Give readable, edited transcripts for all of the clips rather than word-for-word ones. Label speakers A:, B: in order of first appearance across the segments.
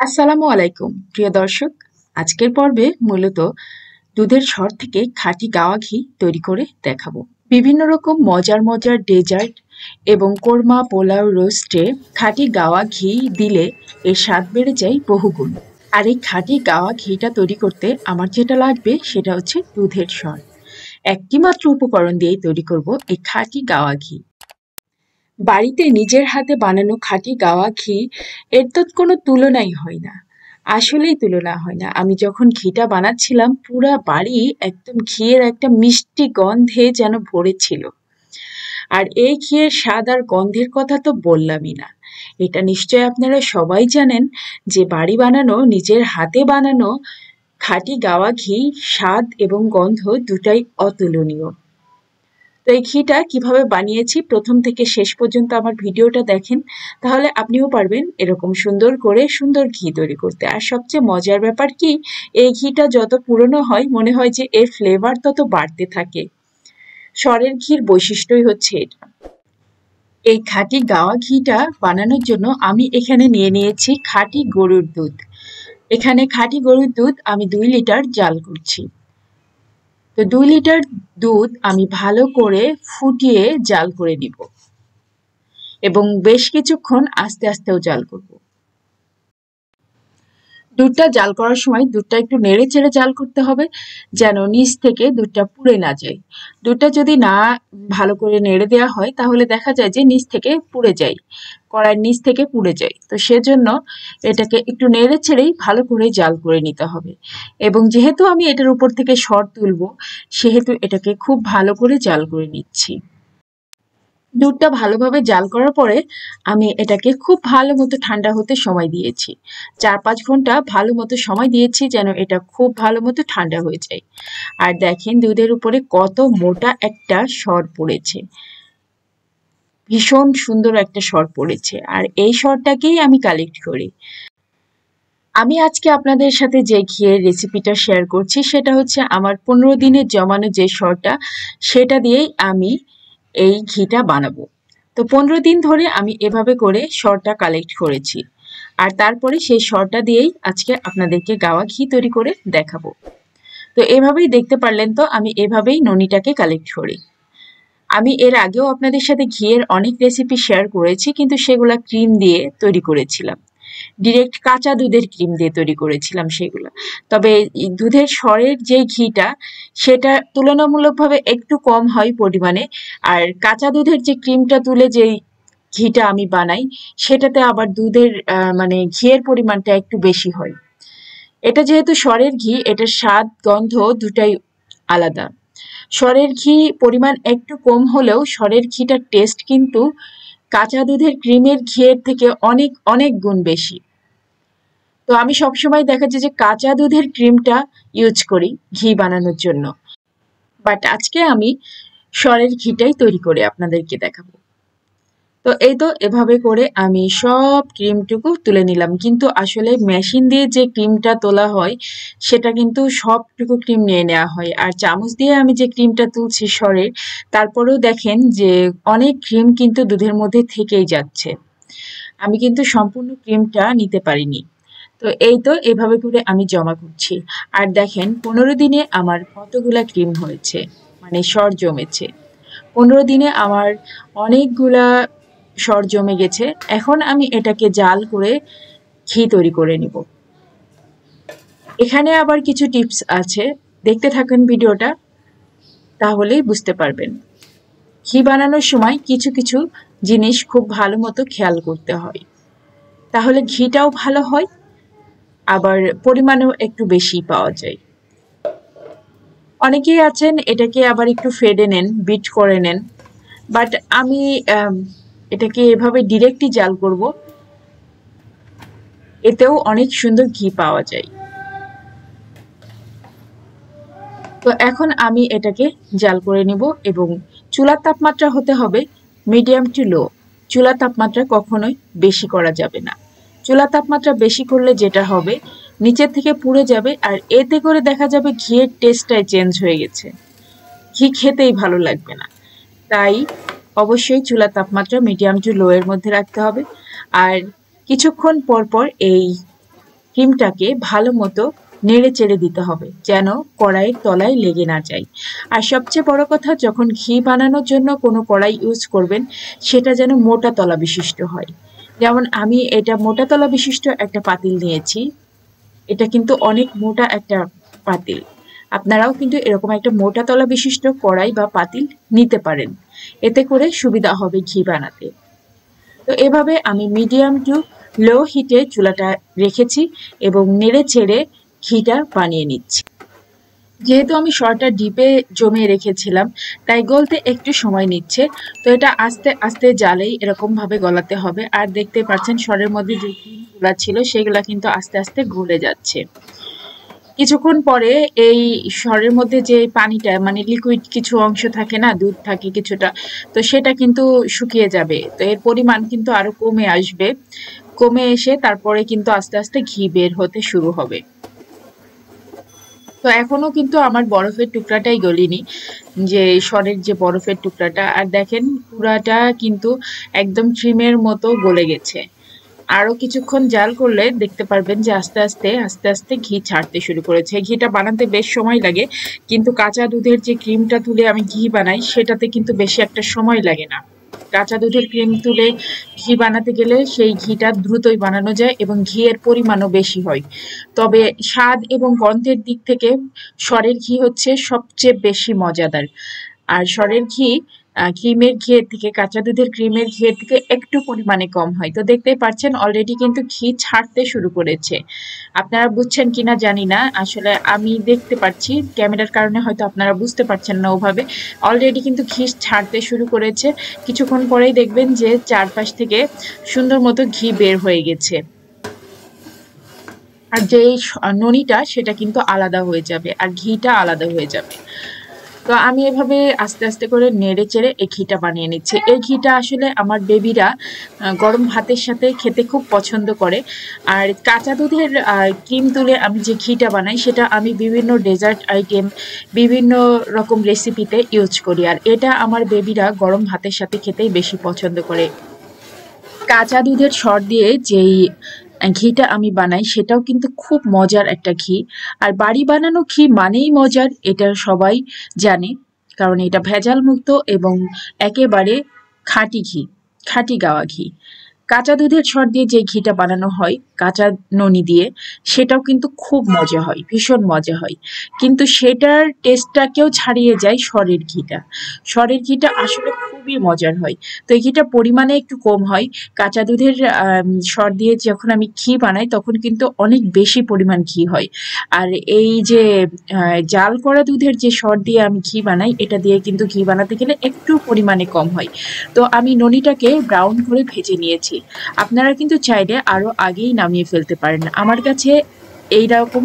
A: আসসালামু আলাইকুম প্রিয় দর্শক। আজকের পর্বে মূলত দুধের সর থেকে খাঁটি গাওয়া ঘি তৈরি করে দেখাবো। বিভিন্ন রকম মজার মজার ডেজার্ট এবং কোরমা, পোলাও, রোস্টে খাঁটি গাওয়া ঘি দিলে এর স্বাদ বেড়ে যায় বহুগুণ। আর এই খাঁটি গাওয়া ঘিটা তৈরি করতে আমার যেটা লাগবে সেটা হচ্ছে দুধের সর। একটি মাত্র উপকরণ দিয়েই তৈরি করব এই খাঁটি গাওয়া ঘি। বাড়িতে নিজের হাতে বানানো খাঁটি গাওয়া ঘি এর তো কোনো তুলনাই হয় না। আসলেই তুলনা হয় না। আমি যখন ঘিটা বানাচ্ছিলাম পুরা বাড়ি একদম ঘিয়ের একটা মিষ্টি গন্ধে যেন ভরেছিল। আর এই ঘিয়ের স্বাদ আর গন্ধের কথা তো বললামই না। এটা নিশ্চয়ই আপনারা সবাই জানেন যে বাড়ি বানানো, নিজের হাতে বানানো খাঁটি গাওয়া ঘি স্বাদ এবং গন্ধ দুটাই অতুলনীয়। তো এই ঘিটা কিভাবে বানিয়েছি প্রথম থেকে শেষ পর্যন্ত আমার ভিডিওটা দেখেন, তাহলে আপনিও পারবেন এরকম সুন্দর করে সুন্দর ঘি তৈরি করতে। আর সবচেয়ে মজার ব্যাপার কি, এই ঘিটা যত পুরনো হয় মনে হয় যে এর ফ্লেভার তত বাড়তে থাকে। সরের ঘির বৈশিষ্ট্যই হচ্ছে এটা। এই খাঁটি গাওয়া ঘিটা বানানোর জন্য আমি এখানে নিয়ে নিয়েছি খাঁটি গরুর দুধ। এখানে খাঁটি গরুর দুধ আমি 2 লিটার জাল করছি। তো 2 লিটার দুধ আমি ভালো করে ফুটিয়ে জাল করে নিব এবং বেশ কিছুক্ষণ আস্তে আস্তেও জাল করব। দুধটা জাল করার সময় দুধটা একটু নেড়ে চেড়ে জাল করতে হবে, যেন নিচ থেকে দুধটা পুড়ে না যায়। দুধটা যদি না ভালো করে নেড়ে দেওয়া হয় তাহলে দেখা যায় যে নিচ থেকে পুড়ে যায়, কড়াইয়ের নিচ থেকে পুড়ে যায়। তো সেজন্য এটাকে একটু নেড়ে চেড়েই ভালো করে জাল করে নিতে হবে। এবং যেহেতু আমি এটার উপর থেকে সর তুলবো, সেহেতু এটাকে খুব ভালো করে জাল করে নিচ্ছি। দুধটা ভালোভাবে জাল করার পরে আমি এটাকে খুব ভালো মতো ঠান্ডা হতে সময় দিয়েছি। 4-5 ঘন্টা ভালো মতো সময় দিয়েছি যেন এটা খুব ভালো মতো ঠান্ডা হয়ে যায়। আর দেখেন দুধের উপরে কত মোটা একটা সর পড়েছে, ভীষণ সুন্দর একটা সর পড়েছে। আর এই সরটাকেই আমি কালেক্ট করি। আমি আজকে আপনাদের সাথে যে ঘিয়ের রেসিপিটা শেয়ার করছি সেটা হচ্ছে আমার 15 দিনের জমানো যে সরটা, সেটা দিয়েই আমি এই ঘিটা বানাবো। তো 15 দিন ধরে আমি এভাবে করে সরটা কালেক্ট করেছি। আর তারপরে সেই সরটা দিয়েই আজকে আপনাদেরকে গাওয়া ঘি তৈরি করে দেখাবো। তো এভাবেই দেখতে পারলেন, তো আমি এভাবেই ননিটাকে কালেক্ট করি। আমি এর আগেও আপনাদের সাথে ঘিয়ের অনেক রেসিপি শেয়ার করেছি, কিন্তু সেগুলা ক্রিম দিয়ে তৈরি করেছিলাম, ডিরেক্ট কাঁচা দুধের ক্রিম দিয়ে তৈরি করেছিলাম সেগুলো। তবে দুধের সরের যে ঘিটা সেটা তুলনামূলকভাবে একটু কম হয় পরিমাণে। আর কাঁচা দুধের যে ক্রিমটা তুলে যে ঘিটা আমি বানাই সেটাতে আবার দুধের মানে ঘিয়ের পরিমাণটা একটু বেশি হয়। এটা যেহেতু সরের ঘি, এটার স্বাদ গন্ধ দুটাই আলাদা। সরের ঘি পরিমাণ একটু কম হলেও সরের ঘিটার টেস্ট কিন্তু কাঁচা দুধের ক্রিমের ঘিয়ের থেকে অনেক অনেক গুণ বেশি। তো আমি সবসময় দেখা যায় যে কাঁচা দুধের ক্রিমটা ইউজ করি ঘি বানানোর জন্য। বাট আজকে আমি সরের ঘিটাই তৈরি করে আপনাদেরকে দেখাবো। তো এই তো এভাবে করে আমি সব ক্রিমটুকু তুলে নিলাম, কিন্তু আসলে মেশিন দিয়ে যে ক্রিমটা তোলা হয় সেটা কিন্তু সবটুকু ক্রিম নিয়ে নেওয়া হয়। আর চামচ দিয়ে আমি যে ক্রিমটা তুলছি সরের, তারপরেও দেখেন যে অনেক ক্রিম কিন্তু দুধের মধ্যে থেকেই যাচ্ছে। আমি কিন্তু সম্পূর্ণ ক্রিমটা নিতে পারিনি। তো এই তো এভাবে করে আমি জমা করছি। আর দেখেন 15 দিনে আমার কতগুলা ক্রিম হয়েছে, মানে সর জমেছে। 15 দিনে আমার অনেকগুলা সর জমে গেছে। এখন আমি এটাকে জাল করে ঘি তৈরি করে নিব। এখানে আবার কিছু টিপস আছে, দেখতে থাকেন ভিডিওটা, তাহলেই বুঝতে পারবেন। ঘি বানানোর সময় কিছু কিছু জিনিস খুব ভালো মতো খেয়াল করতে হয়, তাহলে ঘিটাও ভালো হয়, আবার পরিমাণেও একটু বেশি পাওয়া যায়। অনেকেই আছেন এটাকে আবার একটু ফেডে নেন, বিট করে নেন, বাট আমি এটাকে এভাবে ডিরেক্টই জাল করব, এতেও অনেক সুন্দর ঘি পাওয়া যায়। তো এখন আমি এটাকে জাল করে নিব এবং চুলার তাপমাত্রা হতে হবে মিডিয়াম টু লো। চুলার তাপমাত্রা কখনোই বেশি করা যাবে না। চুলার তাপমাত্রা বেশি করলে যেটা হবে, নিচের থেকে পুড়ে যাবে, আর এতে করে দেখা যাবে ঘিয়ের টেস্টটাই চেঞ্জ হয়ে গেছে, ঘি খেতেই ভালো লাগবে না। তাই অবশ্যই চুলার তাপমাত্রা মিডিয়াম টু লো এর মধ্যে রাখতে হবে। আর কিছুক্ষণ পর পর এই ক্রিমটাকে ভালো মতো নেড়ে চেড়ে দিতে হবে যেন কড়াইয়ের তলায় লেগে না যায়। আর সবচেয়ে বড় কথা, যখন ঘি বানানোর জন্য কোনো কড়াই ইউজ করবেন সেটা যেন মোটা তলা বিশিষ্ট হয়। যেমন আমি এটা মোটা তলা বিশিষ্ট একটা পাতিল নিয়েছি। এটা কিন্তু অনেক মোটা একটা পাতিল। আপনারাও কিন্তু এরকম একটা মোটা তলা বিশিষ্ট কড়াই বা পাতিল নিতে পারেন, এতে করে সুবিধা হবে ঘি বানাতে। তো এভাবে আমি মিডিয়াম টু লো হিটে চুলাটা রেখেছি এবং নেড়ে চেড়ে ঘিটা বানিয়ে নিচ্ছি। যেহেতু আমি সরটা ডিপে জমিয়ে রেখেছিলাম তাই গলতে একটু সময় নিচ্ছে। তো এটা আস্তে আস্তে জালেই এরকম ভাবে গলাতে হবে। আর দেখতে পাচ্ছেন সরের মধ্যে যে ক্রিমগুলা ছিল সেগুলা কিন্তু আস্তে আস্তে গলে যাচ্ছে। কিছুক্ষণ পরে এই সরের মধ্যে যে পানিটা মানে লিকুইড কিছু অংশ থাকে না, দুধ থাকে কিছুটা, তো সেটা কিন্তু শুকিয়ে যাবে। তো এর পরিমাণ কিন্তু আরো কমে আসবে, কমে এসে তারপরে কিন্তু আস্তে আস্তে ঘি বের হতে শুরু হবে। তো এখনো কিন্তু আমার বরফের টুকরাটাই গলিনি, যে সরের যে বরফের টুকরাটা। আর দেখেন পুরাটা কিন্তু একদম ক্রিমের মতো গলে গেছে। আরো কিছুক্ষণ জাল করলে দেখতে পারবেন যে আস্তে আস্তে আস্তে আস্তে ঘি ছাড়তে শুরু করেছে। ঘিটা বানাতে বেশ সময় লাগে, কিন্তু কাঁচা দুধের যে ক্রিমটা তুলে আমি ঘি বানাই সেটাতে কিন্তু বেশি একটা সময় লাগে না। কাঁচা দুধের ক্রিম তুলে ঘি বানাতে গেলে সেই ঘিটা দ্রুতই বানানো যায় এবং ঘিয়ের পরিমাণও বেশি হয়। তবে স্বাদ এবং গন্ধের দিক থেকে সরের ঘি হচ্ছে সবচেয়ে বেশি মজাদার। আর সরের ঘি ক্রিমের ঘিয়ের থেকে, কাঁচা দুধের ক্রিমের ঘিয়ের থেকে একটু পরিমাণে কম হয়। তো দেখতেই পাচ্ছেন অলরেডি কিন্তু ঘি ছাড়তে শুরু করেছে। আপনারা বুঝছেন কিনা জানি না, আসলে আমি দেখতে পাচ্ছি, ক্যামেরার কারণে হয়তো আপনারা বুঝতে পারছেন না ওভাবে। অলরেডি কিন্তু ঘি ছাড়তে শুরু করেছে। কিছুক্ষণ পরেই দেখবেন যে চারপাশ থেকে সুন্দর মতো ঘি বের হয়ে গেছে। আর যে ননিটা সেটা কিন্তু আলাদা হয়ে যাবে আর ঘিটা আলাদা হয়ে যাবে। তো আমি এভাবে আস্তে আস্তে করে নেড়ে চেড়ে এই ঘিটা বানিয়ে নিচ্ছি। এই ঘিটা আসলে আমার বেবিরা গরম ভাতের সাথে খেতে খুব পছন্দ করে। আর কাঁচা দুধের ক্রিম তুলে আমি যে ঘিটা বানাই সেটা আমি বিভিন্ন ডেজার্ট আইটেম, বিভিন্ন রকম রেসিপিতে ইউজ করি। আর এটা আমার বেবিরা গরম ভাতের সাথে খেতেই বেশি পছন্দ করে। কাঁচা দুধের সর দিয়ে যেই ঘিটা আমি বানাই সেটাও কিন্তু খুব মজার একটা ঘি। আর বাড়ি বানানো ঘি মানেই মজার, এটা সবাই জানে, কারণ এটা ভেজাল মুক্ত এবং একেবারে খাঁটি ঘি, খাঁটি গাওয়া ঘি। কাঁচা দুধের সর দিয়ে যে ঘিটা বানানো হয় কাঁচা ননি দিয়ে, সেটাও কিন্তু খুব মজা হয়, ভীষণ মজা হয়। কিন্তু সেটার টেস্টটাকেও ছাড়িয়ে যায় সরের ঘিটা। সরের ঘিটা আসলে খুবই মজার হয়। তো এই ঘিটা পরিমাণে একটু কম হয়। কাঁচা দুধের সর দিয়ে যখন আমি ঘি বানাই তখন কিন্তু অনেক বেশি পরিমাণ ঘি হয়। আর এই যে জাল করা দুধের যে সর দিয়ে আমি ঘি বানাই এটা দিয়ে কিন্তু ঘি বানাতে গেলে একটু পরিমাণে কম হয়। তো আমি ননিটাকে ব্রাউন করে ভেজে নিয়েছি। আপনারা কিন্তু চাইলে আরো আগেই নামিয়ে ফেলতে পারেন। আমার কাছে এইরকম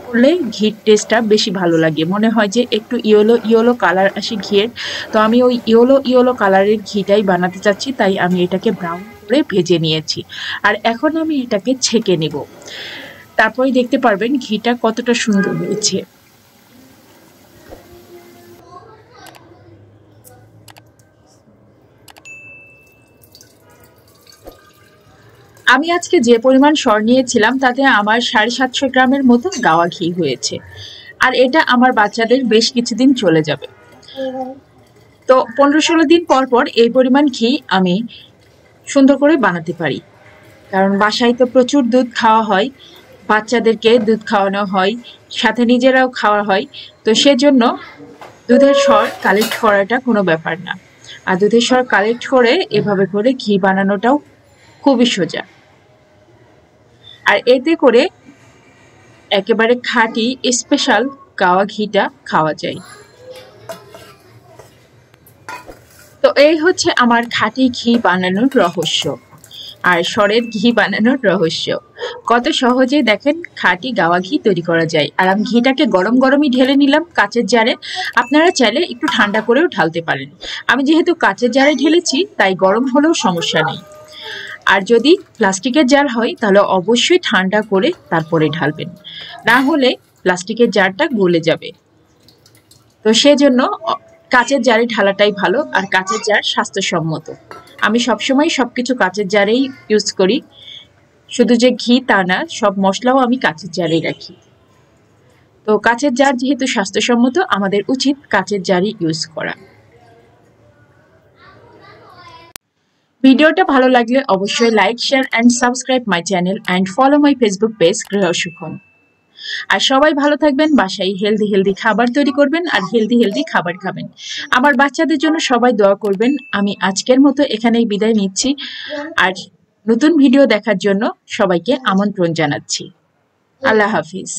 A: করলে ঘির টেস্টটা বেশি ভালো লাগে, মনে হয় যে একটু ইয়েলো ইয়েলো কালার আসে ঘিয়ের। তো আমি ওই ইয়েলো ইয়েলো কালারের ঘিটাই বানাতে চাচ্ছি, তাই আমি এটাকে ব্রাউন করে ভেজে নিয়েছি। আর এখন আমি এটাকে ছেঁকে নেব, তারপরে দেখতে পারবেন ঘিটা কতটা সুন্দর হয়েছে। আমি আজকে যে পরিমাণ সর নিয়েছিলাম তাতে আমার 750 গ্রামের মতো গাওয়া ঘি হয়েছে। আর এটা আমার বাচ্চাদের বেশ কিছুদিন চলে যাবে। তো 15-16 দিন পর পর এই পরিমাণ ঘি আমি সুন্দর করে বানাতে পারি, কারণ বাসায় তো প্রচুর দুধ খাওয়া হয়, বাচ্চাদেরকে দুধ খাওয়ানো হয়, সাথে নিজেরাও খাওয়া হয়। তো সেজন্য দুধের সর কালেক্ট করাটা কোনো ব্যাপার না। আর দুধের সর কালেক্ট করে এভাবে করে ঘি বানানোটাও খুবই সোজা। আর এতে করে একেবারে খাঁটি স্পেশাল গাওয়া ঘিটা খাওয়া যায়। তো এই হচ্ছে আমার খাঁটি ঘি বানানোর রহস্য আর সরের ঘি বানানোর রহস্য। কত সহজে দেখেন খাঁটি গাওয়া ঘি তৈরি করা যায়। আর আমি ঘিটাকে গরম গরমই ঢেলে নিলাম কাচের জারে। আপনারা চাইলে একটু ঠান্ডা করেও ঢালতে পারেন। আমি যেহেতু কাচের জারে ঢেলেছি তাই গরম হলেও সমস্যা নেই। আর যদি প্লাস্টিকের জার হয় তাহলে অবশ্যই ঠান্ডা করে তারপরে ঢালবেন, না হলে প্লাস্টিকের জারটা গলে যাবে। তো সেজন্য কাচের জারে ঢালাটাই ভালো। আর কাচের জার স্বাস্থ্যসম্মত। আমি সবসময় সবকিছু কাচের জারেই ইউজ করি, শুধু যে ঘি তা না, সব মশলাও আমি কাঁচের জারেই রাখি। তো কাঁচের জার যেহেতু স্বাস্থ্যসম্মত, আমাদের উচিত কাঁচের জারই ইউজ করা। ভিডিওটা ভালো লাগলে অবশ্যই like, share and subscribe my channel and follow my Facebook page গৃহ সুখন। আর সবাই ভালো থাকবেন, বাসায় হেলদি খাবার তৈরি করবেন আর হেলদি খাবার খাবেন। আমার বাচ্চাদের জন্য সবাই দোয়া করবেন। আমি আজকের মতো এখানেই বিদায় নিচ্ছি। আর নতুন ভিডিও দেখার জন্য সবাইকে আমন্ত্রণ জানাচ্ছি। আল্লাহ হাফিজ।